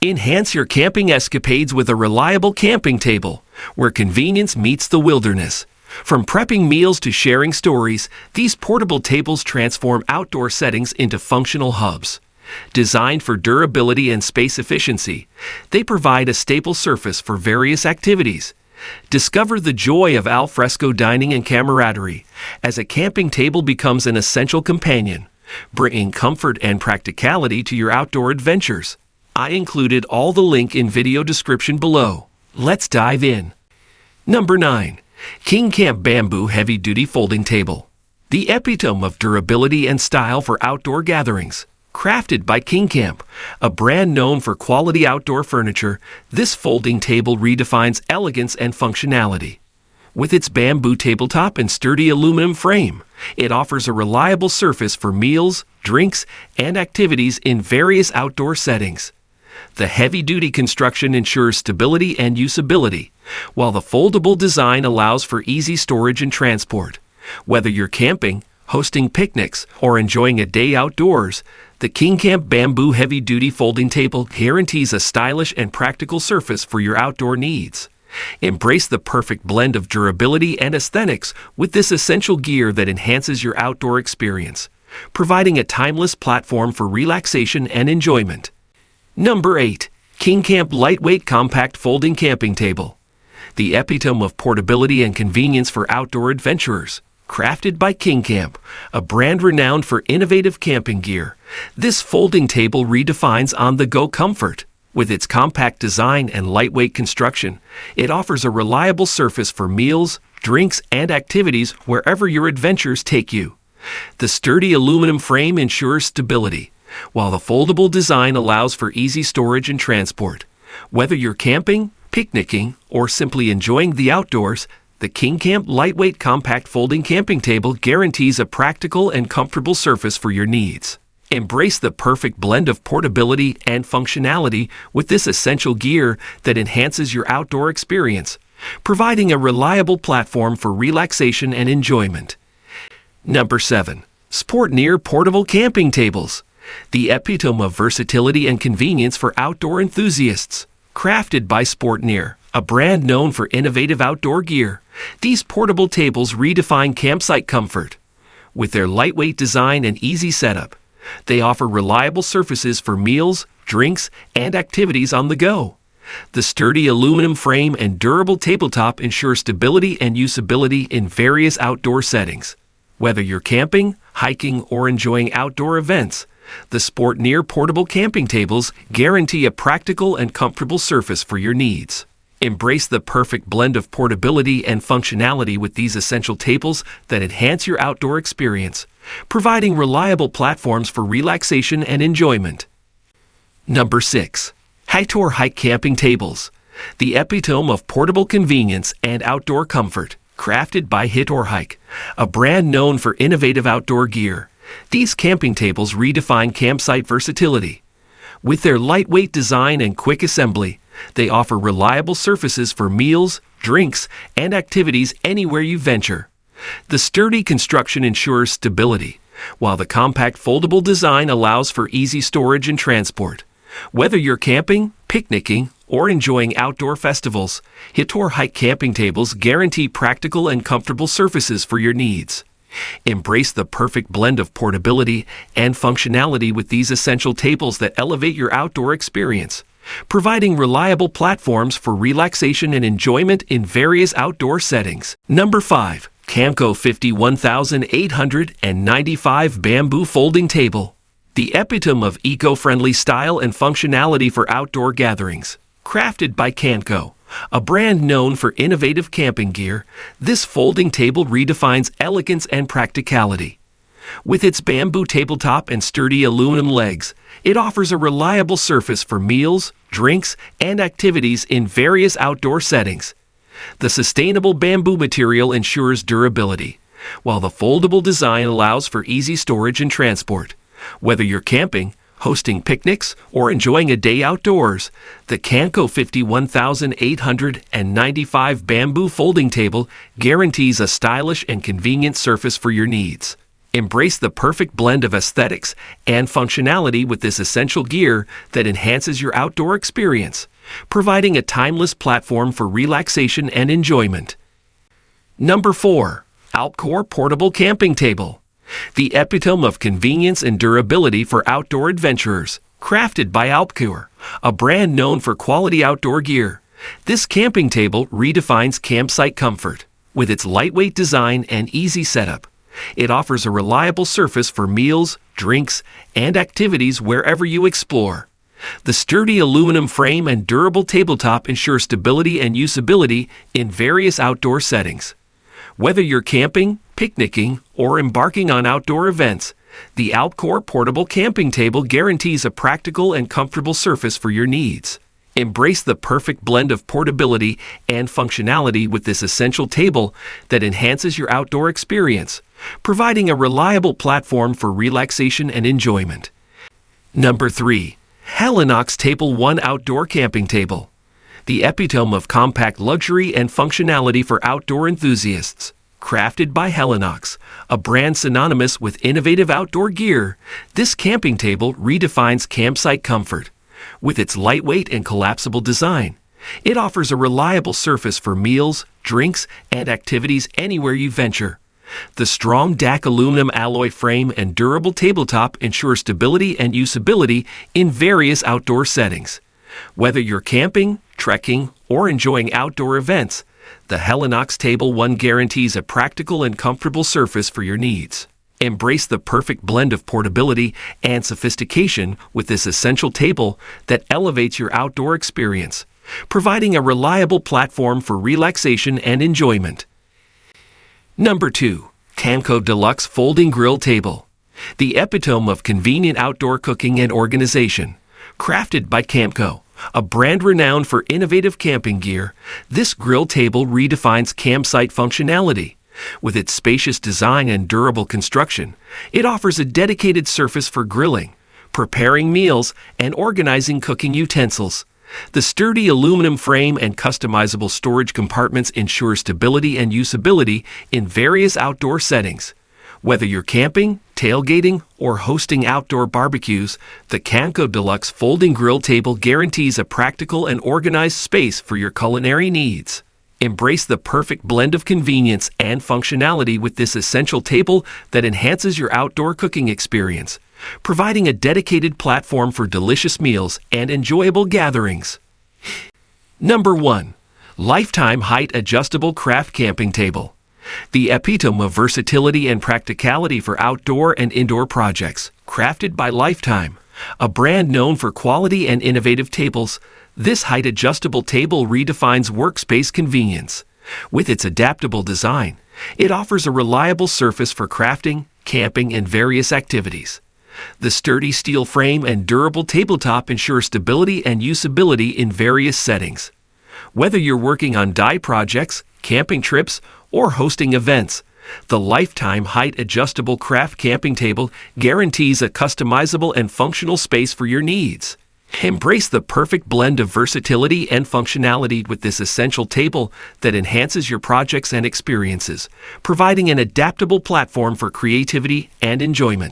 Enhance your camping escapades with a reliable camping table, where convenience meets the wilderness. From prepping meals to sharing stories, these portable tables transform outdoor settings into functional hubs. Designed for durability and space efficiency, they provide a stable surface for various activities. Discover the joy of al fresco dining and camaraderie as a camping table becomes an essential companion, bringing comfort and practicality to your outdoor adventures. I included all the link in video description below. Let's dive in. Number 9. Kingcamp Bamboo Heavy Duty Folding Table. The epitome of durability and style for outdoor gatherings. Crafted by Kingcamp, a brand known for quality outdoor furniture, this folding table redefines elegance and functionality. With its bamboo tabletop and sturdy aluminum frame, it offers a reliable surface for meals, drinks, and activities in various outdoor settings. The heavy-duty construction ensures stability and usability, while the foldable design allows for easy storage and transport. Whether you're camping, hosting picnics, or enjoying a day outdoors, the Kingcamp Bamboo Heavy-Duty Folding Table guarantees a stylish and practical surface for your outdoor needs. Embrace the perfect blend of durability and aesthetics with this essential gear that enhances your outdoor experience, providing a timeless platform for relaxation and enjoyment. Number 8. Kingcamp Lightweight Compact Folding Camping Table. The epitome of portability and convenience for outdoor adventurers. Crafted by Kingcamp, a brand renowned for innovative camping gear, this folding table redefines on-the-go comfort. With its compact design and lightweight construction, it offers a reliable surface for meals, drinks, and activities wherever your adventures take you. The sturdy aluminum frame ensures stability, while the foldable design allows for easy storage and transport. Whether you're camping, picnicking, or simply enjoying the outdoors, the Kingcamp Lightweight Compact Folding Camping Table guarantees a practical and comfortable surface for your needs. Embrace the perfect blend of portability and functionality with this essential gear that enhances your outdoor experience, providing a reliable platform for relaxation and enjoyment. Number 7. Sportneer Portable Camping Tables. The epitome of versatility and convenience for outdoor enthusiasts. Crafted by Sportneer, a brand known for innovative outdoor gear, these portable tables redefine campsite comfort. With their lightweight design and easy setup, they offer reliable surfaces for meals, drinks, and activities on the go. The sturdy aluminum frame and durable tabletop ensure stability and usability in various outdoor settings. Whether you're camping, hiking, or enjoying outdoor events, the Sportneer portable camping tables guarantee a practical and comfortable surface for your needs. Embrace the perfect blend of portability and functionality with these essential tables that enhance your outdoor experience, providing reliable platforms for relaxation and enjoyment. Number 6. Hitorhike Camping Tables. The epitome of portable convenience and outdoor comfort. Crafted by Hitorhike, a brand known for innovative outdoor gear, these camping tables redefine campsite versatility. With their lightweight design and quick assembly, they offer reliable surfaces for meals, drinks, and activities anywhere you venture. The sturdy construction ensures stability, while the compact foldable design allows for easy storage and transport. Whether you're camping, picnicking, or enjoying outdoor festivals, Hitorhike camping tables guarantee practical and comfortable surfaces for your needs. Embrace the perfect blend of portability and functionality with these essential tables that elevate your outdoor experience, providing reliable platforms for relaxation and enjoyment in various outdoor settings. Number 5. Camco 51895 Bamboo Folding Table. The epitome of eco-friendly style and functionality for outdoor gatherings. Crafted by Camco, a brand known for innovative camping gear, this folding table redefines elegance and practicality. With its bamboo tabletop and sturdy aluminum legs, it offers a reliable surface for meals, drinks, and activities in various outdoor settings. The sustainable bamboo material ensures durability, while the foldable design allows for easy storage and transport. Whether you're camping, hosting picnics, or enjoying a day outdoors, the Camco 51895 Bamboo Folding Table guarantees a stylish and convenient surface for your needs. Embrace the perfect blend of aesthetics and functionality with this essential gear that enhances your outdoor experience, providing a timeless platform for relaxation and enjoyment. Number 4. Alpcour Portable Camping Table. The epitome of convenience and durability for outdoor adventurers. Crafted by Alpcour, a brand known for quality outdoor gear, this camping table redefines campsite comfort. With its lightweight design and easy setup, it offers a reliable surface for meals, drinks, and activities wherever you explore. The sturdy aluminum frame and durable tabletop ensure stability and usability in various outdoor settings. Whether you're camping, picnicking, or embarking on outdoor events, the Alpcour Portable Camping Table guarantees a practical and comfortable surface for your needs. Embrace the perfect blend of portability and functionality with this essential table that enhances your outdoor experience, providing a reliable platform for relaxation and enjoyment. Number 3. Helinox Table 1 Outdoor Camping Table. The epitome of compact luxury and functionality for outdoor enthusiasts. Crafted by Helinox, a brand synonymous with innovative outdoor gear, this camping table redefines campsite comfort. With its lightweight and collapsible design, it offers a reliable surface for meals, drinks, and activities anywhere you venture. The strong DAC aluminum alloy frame and durable tabletop ensure stability and usability in various outdoor settings. Whether you're camping, trekking, or enjoying outdoor events, the Helinox Table 1 guarantees a practical and comfortable surface for your needs. Embrace the perfect blend of portability and sophistication with this essential table that elevates your outdoor experience, providing a reliable platform for relaxation and enjoyment. Number 2. Camco Deluxe Folding Grill Table. The epitome of convenient outdoor cooking and organization. Crafted by Camco, a brand renowned for innovative camping gear, this grill table redefines campsite functionality. With its spacious design and durable construction, it offers a dedicated surface for grilling, preparing meals, and organizing cooking utensils. The sturdy aluminum frame and customizable storage compartments ensure stability and usability in various outdoor settings. Whether you're camping, tailgating, or hosting outdoor barbecues, the Camco Deluxe Folding Grill Table guarantees a practical and organized space for your culinary needs. Embrace the perfect blend of convenience and functionality with this essential table that enhances your outdoor cooking experience, providing a dedicated platform for delicious meals and enjoyable gatherings. Number 1. Lifetime Height Adjustable Craft Camping Table. The epitome of versatility and practicality for outdoor and indoor projects. Crafted by Lifetime, a brand known for quality and innovative tables, this height-adjustable table redefines workspace convenience. With its adaptable design, it offers a reliable surface for crafting, camping, and various activities. The sturdy steel frame and durable tabletop ensure stability and usability in various settings. Whether you're working on dye projects, camping trips, or hosting events, the Lifetime Height Adjustable Craft Camping Table guarantees a customizable and functional space for your needs. Embrace the perfect blend of versatility and functionality with this essential table that enhances your projects and experiences, providing an adaptable platform for creativity and enjoyment.